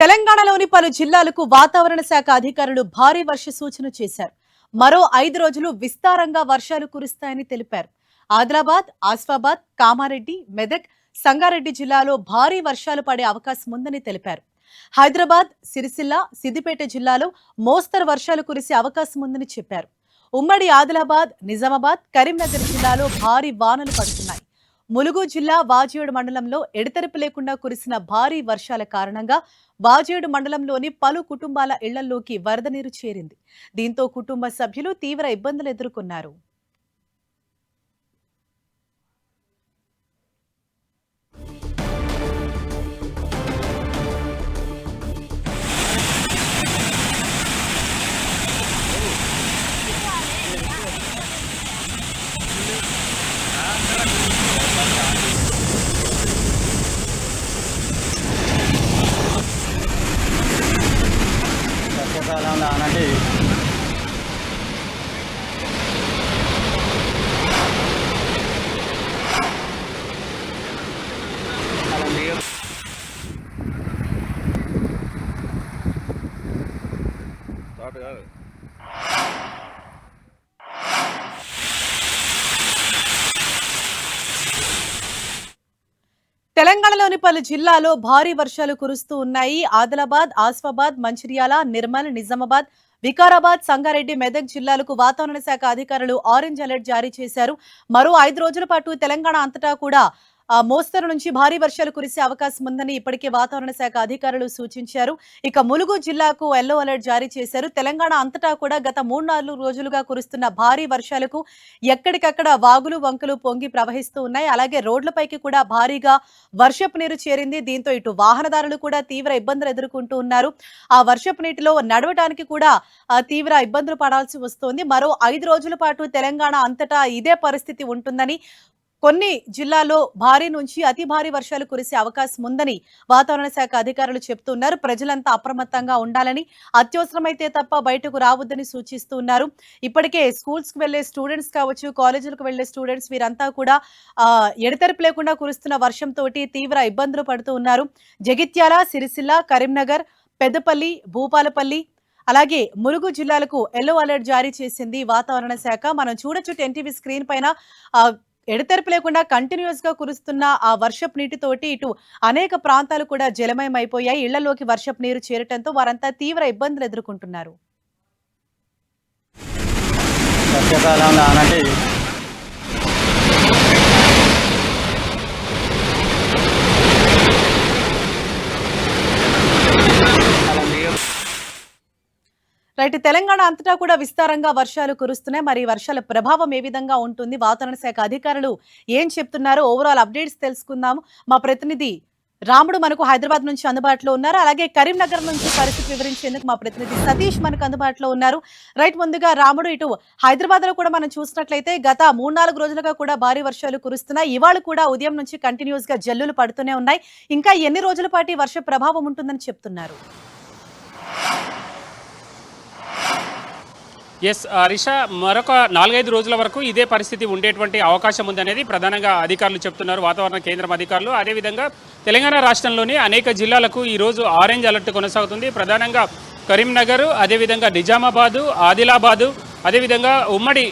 తెలంగాణలోని పలు జిల్లాలకు వాతావరణ శాఖ అధికారులు భారీ వర్ష సూచన చేశారు. మరో 5 రోజులు విస్తారంగా వర్షాలు కురుస్తాయని తెలిపారు. ఆదిలాబాద్, ఆసిఫాబాద్, కామారెడ్డి, మెదక్, సంగారెడ్డి జిల్లాలో భారీ వర్షాలు పడే అవకాశం ఉందని తెలిపారు. హైదరాబాద్, సిరిసిల్ల, సిద్దిపేట జిల్లాలో మోస్తరు వర్షాలు కురిసే అవకాశం ఉందని చెప్పారు. ఉమ్మడి ఆదిలాబాద్, నిజామాబాద్, కరీంనగర్ జిల్లాలో భారీ వానలు పడుతున్నాయి. ములుగు జిల్లా వాజేడు మండలంలో ఎడతెరిపి లేకుండా కురిసిన భారీ వర్షాల కారణంగా వాజేడు మండలంలోని పలు కుటుంబాల ఇళ్లలోకి వరద నీరు చేరింది. దీంతో కుటుంబ సభ్యులు తీవ్ర ఇబ్బందులు ఎదుర్కొన్నారు. వర్షాకాలంలో ఆనంటే తెలంగాణలోని పలు జిల్లాలో భారీ వర్షాలు కురుస్తూ ఉన్నాయి. ఆదిలాబాద్, ఆసిఫాబాద్, మంచిర్యాల, నిర్మల్, నిజామాబాద్, వికారాబాద్, సంగారెడ్డి, మెదక్ జిల్లాలకు వాతావరణ శాఖ అధికారులు ఆరెంజ్ అలర్ట్ జారీ చేశారు. మరో 5 రోజుల పాటు తెలంగాణ అంతటా కూడా మోస్తరు నుంచి భారీ వర్షాలు కురిసే అవకాశం ఉందని ఇప్పటికే వాతావరణ శాఖ అధికారులు సూచించారు. ఇక ములుగు జిల్లాకు ఎల్లో అలర్ట్ జారీ చేశారు. తెలంగాణ అంతటా కూడా గత 3-4 రోజులుగా కురుస్తున్న భారీ వర్షాలకు ఎక్కడికక్కడ వాగులు, వంకలు పొంగి ప్రవహిస్తూ ఉన్నాయి. అలాగే రోడ్లపైకి కూడా భారీగా వర్షపు నీరు చేరింది. దీంతో ఇటు వాహనదారులు కూడా తీవ్ర ఇబ్బందులు ఎదుర్కొంటూ ఉన్నారు. ఆ వర్షపు నీటిలో నడవడానికి కూడా తీవ్ర ఇబ్బందులు పడాల్సి వస్తోంది. మరో 5 రోజుల పాటు తెలంగాణ అంతటా ఇదే పరిస్థితి ఉంటుందని, కొన్ని జిల్లాల్లో భారీ నుంచి అతి భారీ వర్షాలు కురిసే అవకాశం ఉందని వాతావరణ శాఖ అధికారులు చెబుతున్నారు. ప్రజలంతా అప్రమత్తంగా ఉండాలని, అత్యవసరమైతే తప్ప బయటకు రావద్దని సూచిస్తున్నారు. ఇప్పటికే స్కూల్స్ కు వెళ్లే స్టూడెంట్స్ కావచ్చు, కాలేజీలకు వెళ్లే స్టూడెంట్స్ వీరంతా కూడా ఎడతెరిపి లేకుండా కురుస్తున్న వర్షంతో తీవ్ర ఇబ్బందులు పడుతూ ఉన్నారు. జగిత్యాల, సిరిసిల్ల, కరీంనగర్, పెద్దపల్లి, భూపాలపల్లి, అలాగే ములుగు జిల్లాలకు ఎల్లో అలర్ట్ జారీ చేసింది వాతావరణ శాఖ. మనం చూడొచ్చు ఎన్టీవీ స్క్రీన్ పైన ఎడతెరిపి లేకుండా కంటిన్యూస్ గా కురుస్తున్న ఆ వర్షపు నీటితోటి ఇటు అనేక ప్రాంతాలు కూడా జలమయం అయిపోయాయి. ఇళ్లలోకి వర్షపు నీరు చేరటంతో వారంతా తీవ్ర ఇబ్బందులు ఎదుర్కొంటున్నారు. వర్షాకాలంలో ఆనంటే రైట్, తెలంగాణ అంతటా కూడా విస్తారంగా వర్షాలు కురుస్తున్నాయి. మరి వర్షాల ప్రభావం ఏ విధంగా ఉంటుంది, వాతావరణ శాఖ అధికారులు ఏం చెప్తున్నారు, ఓవరాల్ అప్డేట్స్ తెలుసుకుందాము. మా ప్రతినిధి రాముడు మనకు హైదరాబాద్ నుంచి అందుబాటులో ఉన్నారు. అలాగే కరీంనగర్ నుంచి పరిస్థితి వివరించేందుకు మా ప్రతినిధి సతీష్ మనకు అందుబాటులో ఉన్నారు. రైట్, ముందుగా రాముడు, ఇటు హైదరాబాద్ లో కూడా మనం చూసినట్లయితే గత 3-4 రోజులుగా కూడా భారీ వర్షాలు కురుస్తున్నాయి. ఇవాళ కూడా ఉదయం నుంచి కంటిన్యూస్ గా జల్లులు పడుతూనే ఉన్నాయి. ఇంకా ఎన్ని రోజుల పాటు వర్ష ప్రభావం ఉంటుందని చెప్తున్నారు? ఎస్ రిషా, మరొక 4-5 రోజుల వరకు ఇదే పరిస్థితి ఉండేటువంటి అవకాశం ఉందనేది ప్రధానంగా అధికారులు చెప్తున్నారు, వాతావరణ కేంద్రం అధికారులు. అదేవిధంగా తెలంగాణ రాష్ట్రంలోని అనేక జిల్లాలకు ఈరోజు ఆరెంజ్ అలర్ట్ కొనసాగుతుంది. ప్రధానంగా కరీంనగర్, అదేవిధంగా నిజామాబాదు, ఆదిలాబాదు, అదేవిధంగా ఉమ్మడి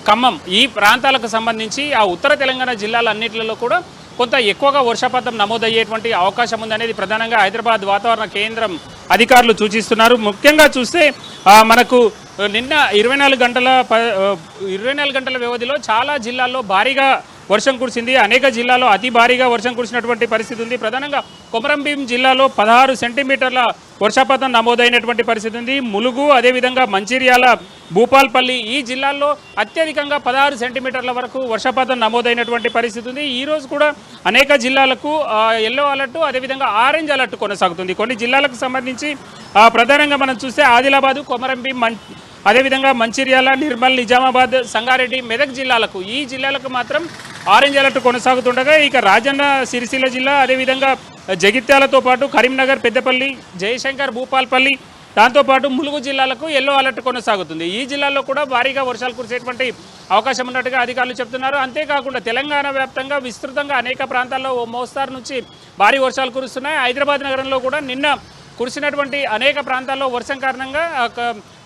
ఖమ్మం, ఈ ప్రాంతాలకు సంబంధించి ఆ ఉత్తర తెలంగాణ జిల్లాలన్నింటిలో కూడా కొంత ఎక్కువగా వర్షపాతం నమోదయ్యేటువంటి అవకాశం ఉందనేది ప్రధానంగా హైదరాబాద్ వాతావరణ కేంద్రం అధికారులు సూచిస్తున్నారు. ముఖ్యంగా చూస్తే మనకు నిన్న 24 గంటల వ్యవధిలో చాలా జిల్లాల్లో భారీగా వర్షం కురిసింది. అనేక జిల్లాల్లో అతి భారీగా వర్షం కురిసినటువంటి పరిస్థితి ఉంది. ప్రధానంగా కొమరంభీం జిల్లాలో 16 సెంటీమీటర్ల వర్షపాతం నమోదైనటువంటి పరిస్థితి ఉంది. ములుగు, అదేవిధంగా మంచిర్యాల, భూపాల్పల్లి, ఈ జిల్లాల్లో అత్యధికంగా 16 సెంటీమీటర్ల వరకు వర్షపాతం నమోదైనటువంటి పరిస్థితి ఉంది. ఈరోజు కూడా అనేక జిల్లాలకు ఎల్లో అలర్టు, అదేవిధంగా ఆరెంజ్ అలర్ట్ కొనసాగుతుంది. కొన్ని జిల్లాలకు సంబంధించి ప్రధానంగా మనం చూస్తే ఆదిలాబాదు, కొమరంభీం, అదేవిధంగా మంచిర్యాల, నిర్మల్, నిజామాబాద్, సంగారెడ్డి, మెదక్ జిల్లాలకు, ఈ జిల్లాలకు మాత్రం ఆరెంజ్ అలర్ట్ కొనసాగుతుండగా, ఇక రాజన్న సిరిసిల్ల జిల్లా, అదేవిధంగా జగిత్యాలతో పాటు కరీంనగర్, పెద్దపల్లి, జయశంకర్, భూపాల్పల్లి, దాంతోపాటు ములుగు జిల్లాలకు ఎల్లో అలర్ట్ కొనసాగుతుంది. ఈ జిల్లాల్లో కూడా భారీగా వర్షాలు కురిసేటువంటి అవకాశం ఉన్నట్టుగా అధికారులు చెప్తున్నారు. అంతేకాకుండా తెలంగాణ వ్యాప్తంగా విస్తృతంగా అనేక ప్రాంతాల్లో ఓ మోస్తారు నుంచి భారీ వర్షాలు కురుస్తున్నాయి. హైదరాబాద్ నగరంలో కూడా నిన్న కురిసినటువంటి అనేక ప్రాంతాల్లో వర్షం కారణంగా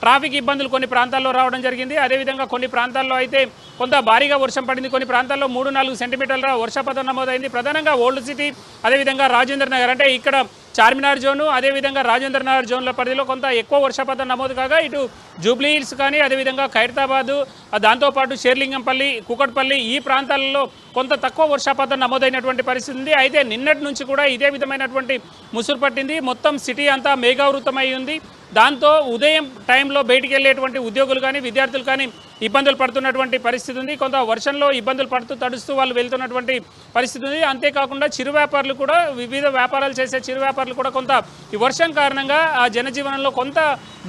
ట్రాఫిక్ ఇబ్బందులు కొన్ని ప్రాంతాల్లో రావడం జరిగింది. అదేవిధంగా కొన్ని ప్రాంతాల్లో అయితే కొంత భారీగా వర్షం పడింది. కొన్ని ప్రాంతాల్లో 3-4 సెంటీమీటర్ల వర్షపాతం నమోదైంది. ప్రధానంగా ఓల్డ్ సిటీ, అదేవిధంగా రాజేంద్ర నగర్, అంటే ఇక్కడ చార్మినార్ జోను, అదేవిధంగా రాజేంద్ర నగర్ జోన్ల పరిధిలో కొంత ఎక్కువ వర్షపాతం నమోదు కాగా ఇటు జూబ్లీ హిల్స్ కానీ, అదేవిధంగా ఖైరతాబాదు, దాంతోపాటు షేర్లింగంపల్లి, కుకట్పల్లి ఈ ప్రాంతాలలో కొంత తక్కువ వర్షపాతం నమోదైనటువంటి పరిస్థితి ఉంది. అయితే నిన్నటి నుంచి కూడా ఇదే విధమైనటువంటి ముసురు పట్టింది. మొత్తం సిటీ అంతా మేఘావృతమై ఉంది. దాంతో ఉదయం టైంలో బయటికి వెళ్ళేటువంటి ఉద్యోగులు కానీ, విద్యార్థులు కానీ ఇబ్బందులు పడుతున్నటువంటి పరిస్థితి ఉంది. కొంత వర్షంలో ఇబ్బందులు పడుతూ తడుస్తూ వాళ్ళు వెళ్తున్నటువంటి పరిస్థితి ఉంది. అంతేకాకుండా చిరు వ్యాపారులు కూడా, వివిధ వ్యాపారాలు చేసే చిరు వ్యాపారులు కూడా కొంత ఈ వర్షం కారణంగా ఆ జనజీవనంలో కొంత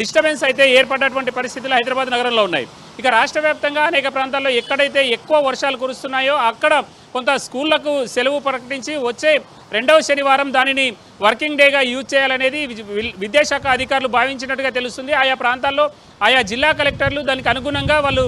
డిస్టర్బెన్స్ అయితే ఏర్పడ్డటువంటి పరిస్థితులు హైదరాబాద్ నగరంలో ఉన్నాయి. ఇక రాష్ట్ర వ్యాప్తంగా అనేక ప్రాంతాల్లో ఎక్కడైతే ఎక్కువ వర్షాలు కురుస్తున్నాయో అక్కడ కొంత స్కూళ్లకు సెలవు ప్రకటించి వచ్చే 2వ శనివారం దానిని వర్కింగ్ డేగా యూజ్ చేయాలనేది విద్యాశాఖ అధికారులు భావించినట్టుగా తెలుస్తుంది. ఆయా ప్రాంతాల్లో ఆయా జిల్లా కలెక్టర్లు దానికి అనుగుణంగా వాళ్ళు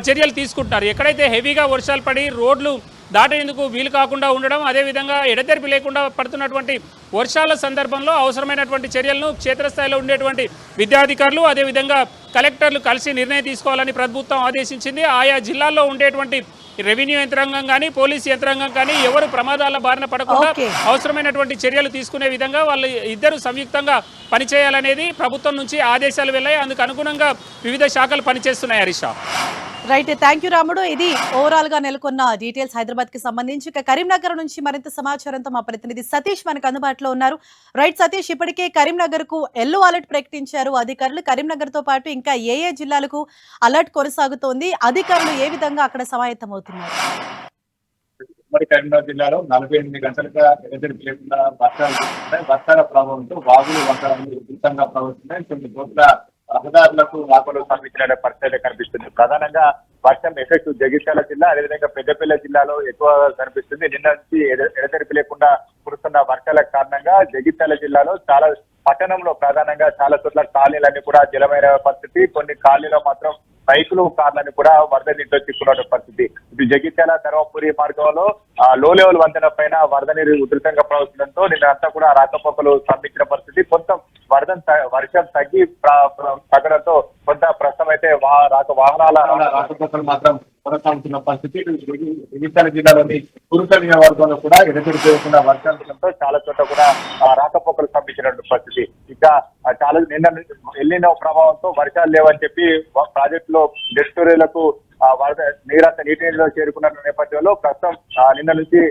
చర్యలు తీసుకుంటున్నారు. ఎక్కడైతే హెవీగా వర్షాలు పడి రోడ్లు దాటేందుకు వీలు కాకుండా ఉండడం, అదేవిధంగా ఎడతెరిపి లేకుండా పడుతున్నటువంటి వర్షాల సందర్భంలో అవసరమైనటువంటి చర్యలను క్షేత్రస్థాయిలో ఉండేటువంటి విద్యాధికారులు, అదేవిధంగా కలెక్టర్లు కలిసి నిర్ణయం తీసుకోవాలని ప్రభుత్వం ఆదేశించింది. ఆయా జిల్లాల్లో ఉండేటువంటి రెవెన్యూ యంత్రాంగం కానీ, పోలీస్ యంత్రాంగం కానీ ఎవరు ప్రమాదాల బారిన పడకుండా అవసరమైనటువంటి చర్యలు తీసుకునే విధంగా వాళ్ళు ఇద్దరు సంయుక్తంగా పనిచేయాలనేది ప్రభుత్వం నుంచి ఆదేశాలు వెళ్ళాయి. అందుకు అనుగుణంగా వివిధ శాఖలు పనిచేస్తున్నాయి. హరీషా, రైట్, థ్యాంక్ యూ రాముడు. ఇది ఓవరాల్ గా నెలకొన్న డీటెయిల్స్ హైదరాబాద్ కి సంబంధించి. ఇక కరీంనగర్ నుంచి మరింత సమాచారంతో మా ప్రతినిధి సతీష్ మనకు అందుబాటులో ఉన్నారు. రైట్ సతీష్, ఇప్పటికే కరీంనగర్ కు ఎల్లో అలర్ట్ ప్రకటించారు అధికారులు. కరీంనగర్ తో పాటు ఇంకా ఏ జిల్లాలకు అలర్ట్ కొనసాగుతోంది? అధికారులు ఏ విధంగా అక్కడ సమాయత్తం అవుతున్నారు? ఉమ్మడి కరీంనగర్ జిల్లాలో 48 గంటలుగా ఎదురు లేకుండా వర్షాల ప్రభావంతో వాగులు వంకరలు విస్తృతంగా ప్రవహిస్తున్నాయి. కొన్ని చోట్ల రహదారులకు వాకులు సంబంధించిన పరిస్థితి కనిపిస్తుంది. ప్రధానంగా వర్షం ఎఫెక్ట్ జగిత్యాల జిల్లా, అదేవిధంగా పెద్దపల్లి జిల్లాలో ఎక్కువగా కనిపిస్తుంది. నిన్న నుంచి ఎడతెరిపి లేకుండా కురుస్తున్న వర్షాల కారణంగా జగిత్యాల జిల్లాలో చాలా పట్టణంలో ప్రధానంగా చాలా చోట్ల కాలనీలన్నీ కూడా జలమైన పరిస్థితి. కొన్ని కాలనీలో మాత్రం బైకులు, కార్లని కూడా వరద నీటిలో చిక్కున్న పరిస్థితి. ఇటు జగిత్యాల ధర్మపురి మార్గంలో లో లెవెల్ వంతెన పైన వరద నీరు ఉధృతంగా ప్రవహించడంతో నిన్న అంతా కూడా రాకపోకలు స్తంభించిన పరిస్థితి. కొంత వర్షం తగ్గి తగ్గడంతో కొంత ప్రస్తుతం అయితే వాహనాల రాకపోకలు మాత్రం కొనసాగుతున్న పరిస్థితి. జగిత్యాల జిల్లాలోని కురుకల్ నియోజకవర్గంలో కూడా ఎడతెరిపి వర్షాలతో చాలా చోట్ల కూడా రాకపోకలు స్తంభించినటువంటి పరిస్థితి. ఇంకా చాలా నిన్న ఎల్లినో ప్రభావంతో వర్షాలు లేవని చెప్పి ప్రాజెక్టులో డెస్టోరీలకు వరద నీటిలో చేరుకున్న నేపథ్యంలో ప్రస్తుతం నిన్న నుంచి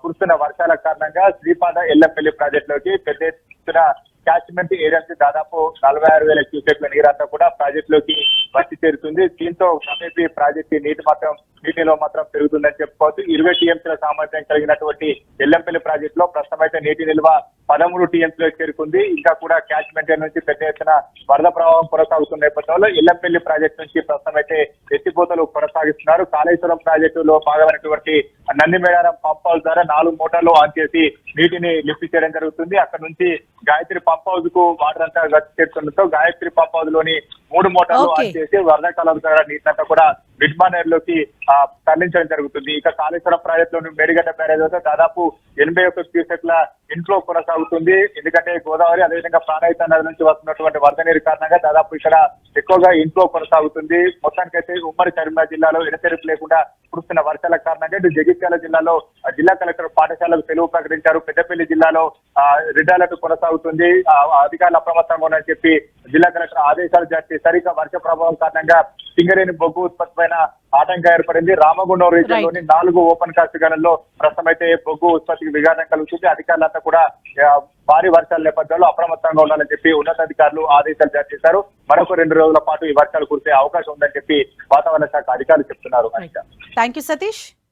కురుస్తున్న వర్షాల కారణంగా శ్రీపాద ఎల్లంపల్లి ప్రాజెక్టులోకి పెద్ద ఎత్తున క్యాచ్మెంట్ ఏరియాకి దాదాపు 46,000 క్యూసెక్ల నీరంతా కూడా ప్రాజెక్టులోకి వచ్చి చేరుతుంది. దీంతో ప్రాజెక్టు నీటిలో మాత్రం పెరుగుతుందని చెప్పుకోవచ్చు. 20 టీఎంసీల సామర్థ్యం కలిగినటువంటి ఎల్లంపల్లి ప్రాజెక్టులో ప్రస్తుతం అయితే నీటి నిల్వ 13 టీఎంసీలో చేరుకుంది. ఇంకా కూడా క్యాచ్మెంట్ నుంచి పెద్ద ఎత్తున వరద ప్రవాహం కొనసాగుతున్న నేపథ్యంలో ఎల్లంపల్లి ప్రాజెక్టు నుంచి ప్రస్తుతం అయితే ఎత్తిపోతలు కొనసాగిస్తున్నారు. కాళేశ్వరం ప్రాజెక్టులో భాగమైనటువంటి నందిమేడారం పంప్ హౌస్ ద్వారా 4 మోటార్లు ఆన్ చేసి నీటిని లిఫ్ట్ చేయడం జరుగుతుంది. అక్కడ నుంచి గాయత్రి పంప్ హౌస్ కు వాటర్ అంతా చేరుతుండటంతో గాయత్రి పంప్ హౌస్ లోని 3 మోటార్లు ఆన్ చేసి వర్షాకాలం ద్వారా నీటినంతా కూడా మిడ్మానేర్ లోకి తరలించడం జరుగుతుంది. ఇక కాళేశ్వరం ప్రాజెక్టులోని మేడిగడ్డ బ్యారేజ్ వద్ద దాదాపు 81 క్యూసెక్ల ఇన్ఫ్లో కొనసాగుతుంది. ఎందుకంటే గోదావరి, అదేవిధంగా ప్రాణహిత నది నుంచి వస్తున్నటువంటి వరద నీరు కారణంగా దాదాపు ఇక్కడ ఎక్కువగా ఇన్ఫ్లో కొనసాగుతుంది. మొత్తానికైతే ఉమ్మడి కరీంనగర్ జిల్లాలో ఎడతెరిపి లేకుండా కురుస్తున్న వర్షాల కారణంగా ఇటు జగిత్యాల జిల్లాలో జిల్లా కలెక్టర్ పాఠశాలకు సెలవు ప్రకటించారు. పెద్దపల్లి జిల్లాలో రెడ్ అలర్ట్ కొనసాగుతుంది. అధికారులు అప్రమత్తంగా ఉన్నారని చెప్పి జిల్లా కలెక్టర్ ఆదేశాలు జారీ చేశారు. ఇక వర్ష ప్రభావం కారణంగా సింగరేణి బొగ్గు ఉత్పత్తి పైన ఆటంకం ఏర్పడింది. రామగుండం రీజియన్ లోని 4 ఓపెన్ కాస్ట్ గనుల్లో ప్రస్తుతం అయితే బొగ్గు ఉత్పత్తికి విఘాతం కలుగుతుంది. అధికారులంతా కూడా భారీ వర్షాల నేపథ్యంలో అప్రమత్తంగా ఉండాలని చెప్పి ఉన్నతాధికారులు ఆదేశాలు జారీ చేశారు. మరొక 2 రోజుల పాటు ఈ వర్షాలు కురిసే అవకాశం ఉందని చెప్పి వాతావరణ శాఖ అధికారులు చెప్తున్నారు. Thank you Satish.